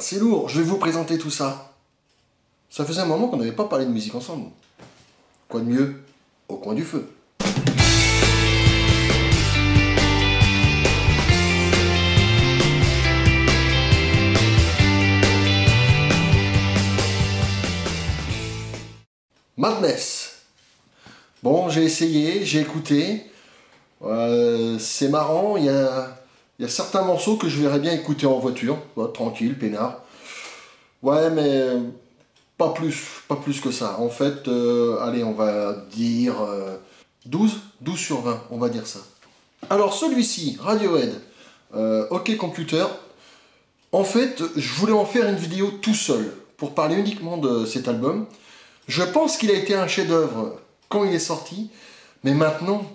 c'est lourd, je vais vous présenter tout ça. Ça faisait un moment qu'on n'avait pas parlé de musique ensemble. Quoi de mieux au coin du feu. Madness. Bon, j'ai essayé, j'ai écouté. C'est marrant, il y a certains morceaux que je verrais bien écouter en voiture. Ouais, tranquille, peinard. Ouais, mais pas plus que ça. En fait, allez, on va dire 12 sur 20, on va dire ça. Alors celui-ci, Radiohead, OK Computer, en fait, je voulais en faire une vidéo tout seul, pour parler uniquement de cet album. Je pense qu'il a été un chef-d'œuvre quand il est sorti, mais maintenant,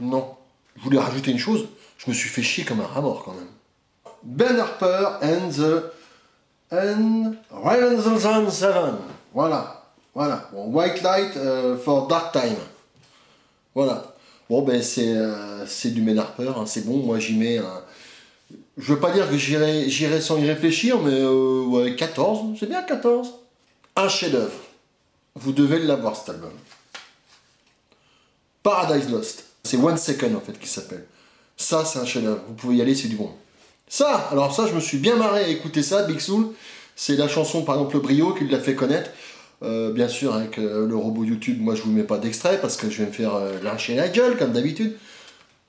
non. Je voulais rajouter une chose, je me suis fait chier comme un rat mort quand même. Ben Harper and Renaissance 7. Voilà. Bon, White Light for Dark Time. Voilà. Bon, ben c'est du Ben Harper, hein, c'est bon, moi j'y mets un... Je veux pas dire que j'irai sans y réfléchir, mais ouais, 14, c'est bien 14. Un chef-d'œuvre. Vous devez l'avoir cet album. Paradise Lost. C'est One Second en fait qui s'appelle. Ça c'est un chef-d'œuvre. Vous pouvez y aller, c'est du bon. Ça, alors ça je me suis bien marré à écouter ça, Big Soul. C'est la chanson par exemple Le Brio qui l'a fait connaître. Bien sûr avec le robot YouTube, moi je vous mets pas d'extrait parce que je vais me faire lyncher la gueule comme d'habitude.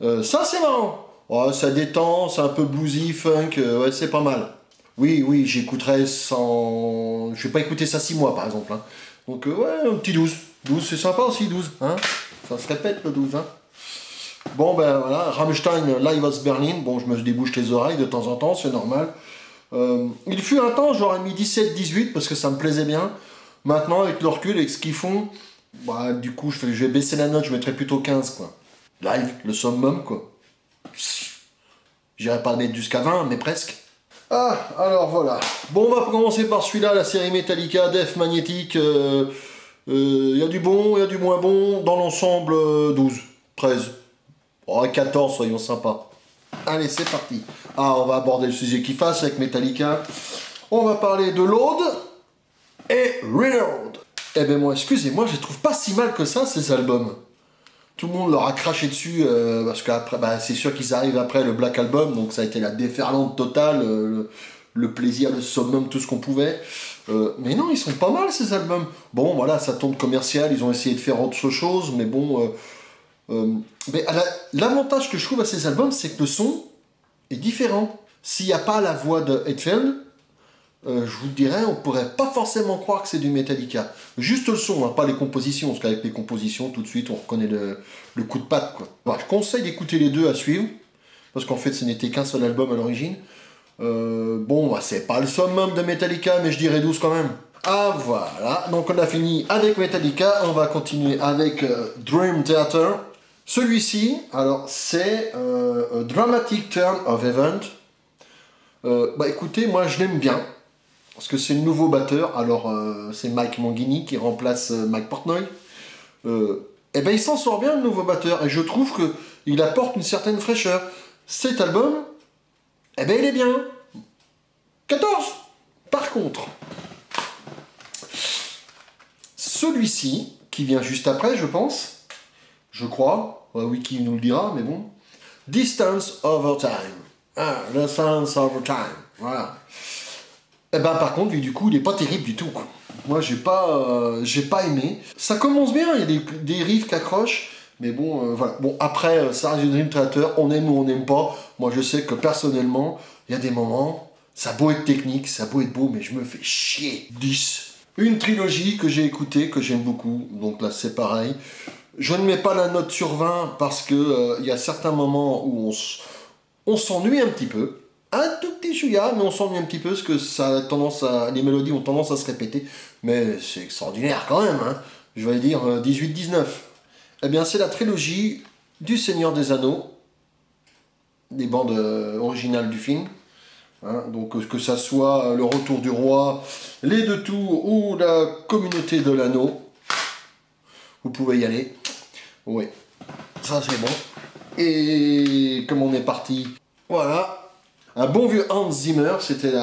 Ça c'est marrant. Oh, ça détend, c'est un peu bluesy, funk, ouais c'est pas mal. Oui, j'écouterai sans... Je vais pas écouter ça 6 mois par exemple. Hein. Donc ouais, un petit 12. 12 c'est sympa aussi, 12. Hein, ça se répète le 12. Hein. Bon ben voilà, Rammstein Live aus Berlin. Bon, je me débouche les oreilles de temps en temps, c'est normal. Il fut un temps, j'aurais mis 17-18 parce que ça me plaisait bien. Maintenant, avec le recul, avec ce qu'ils font, bah, du coup, je vais baisser la note, je mettrai plutôt 15 quoi. Live, le summum quoi. J'irai pas le mettre jusqu'à 20, mais presque. Ah, alors voilà. Bon, on va commencer par celui-là, la série Metallica, Death Magnetic. Y a du bon, il y a du moins bon. Dans l'ensemble, 12, 13. Oh, 14, soyons sympas. Allez, c'est parti. Ah, on va aborder le sujet qui fâche avec Metallica. On va parler de Load et Reload. Eh ben moi, excusez-moi, je les trouve pas si mal que ça, ces albums. Tout le monde leur a craché dessus, parce qu'après, bah, c'est sûr qu'ils arrivent après le Black Album, donc ça a été la déferlante totale, le plaisir, le summum, tout ce qu'on pouvait. Mais non, ils sont pas mal ces albums. Bon, voilà, ça tombe commercial, ils ont essayé de faire autre chose, mais bon... mais l'avantage que je trouve à ces albums, c'est que le son est différent. S'il n'y a pas la voix de Hetfield, je vous dirais, on pourrait pas forcément croire que c'est du Metallica. Juste le son, hein, pas les compositions, parce qu'avec les compositions, tout de suite, on reconnaît le coup de patte, quoi. Voilà, je conseille d'écouter les deux à suivre, parce qu'en fait, ce n'était qu'un seul album à l'origine. Bon, bah, c'est pas le summum de Metallica, mais je dirais 12 quand même. Ah, voilà. Donc, on a fini avec Metallica. On va continuer avec Dream Theater. Celui-ci, alors, c'est Dramatic Turn of Event. Bah, écoutez, moi, je l'aime bien. Parce que c'est le nouveau batteur, alors c'est Mike Mangini qui remplace Mike Portnoy. Et ben il s'en sort bien le nouveau batteur, et je trouve qu'il apporte une certaine fraîcheur. Cet album, eh ben il est bien. 14. Par contre, celui-ci, qui vient juste après, je pense, je crois, Wiki nous le dira, mais bon, Distance Over Time. Ah, Distance Over Time, voilà. Eh ben par contre, lui, du coup, il est pas terrible du tout, quoi. Moi, j'ai pas aimé. Ça commence bien, il y a des riffs qui accrochent, mais bon, voilà. Bon, après, ça reste du Dream Theater, on aime ou on n'aime pas. Moi, je sais que personnellement, il y a des moments, ça a beau être technique, ça a beau être beau, mais je me fais chier. 10. Une trilogie que j'ai écoutée, que j'aime beaucoup, donc là, c'est pareil. Je ne mets pas la note sur 20 parce que y a certains moments où on s'ennuie un petit peu. Un tout petit chouïa, mais on s'ennuie un petit peu parce que ça a tendance les mélodies ont tendance à se répéter. Mais c'est extraordinaire quand même, hein. Je vais dire 18-19. Eh bien, c'est la trilogie du Seigneur des Anneaux, des bandes originales du film. Hein, donc que ça soit Le Retour du Roi, Les Deux Tours ou La Communauté de l'Anneau, vous pouvez y aller. Oui, ça c'est bon. Et comme on est parti, voilà. Un bon vieux Hans Zimmer, c'était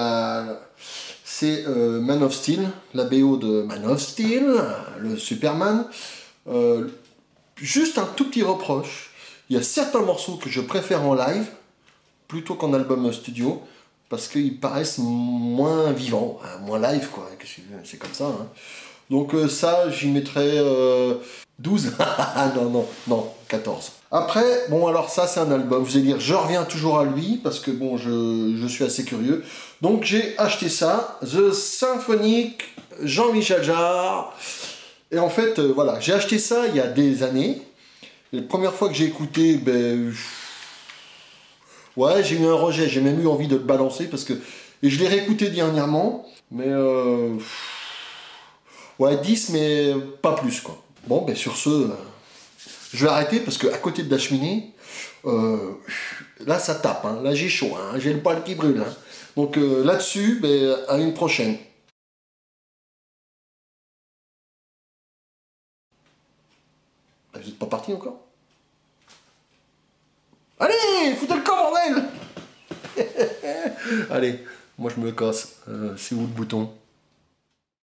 c'est Man of Steel, la BO de Man of Steel, le Superman. Juste un tout petit reproche, il y a certains morceaux que je préfère en live, plutôt qu'en album studio, parce qu'ils paraissent moins vivants, hein, moins live quoi, c'est comme ça. Hein. Donc ça, j'y mettrais 12. Non, 14. Après, bon alors ça c'est un album, vous allez dire, je reviens toujours à lui, parce que bon, je suis assez curieux. Donc j'ai acheté ça, The Symphonic, Jean-Michel Jarre. Et en fait, voilà, j'ai acheté ça il y a des années. Et la première fois que j'ai écouté, ben... Ouais, j'ai eu un rejet, j'ai même eu envie de le balancer, parce que... Et je l'ai réécouté dernièrement, mais... Ouais, 10, mais pas plus, quoi. Bon, ben sur ce, je vais arrêter, parce qu'à côté de la cheminée, là, ça tape, hein. Là, j'ai chaud, hein. J'ai le poil qui brûle. Hein. Donc là-dessus, ben, à une prochaine. Ben, vous n'êtes pas parti encore? Allez, foutez le camp, bordel. Allez, moi je me casse. C'est où le bouton?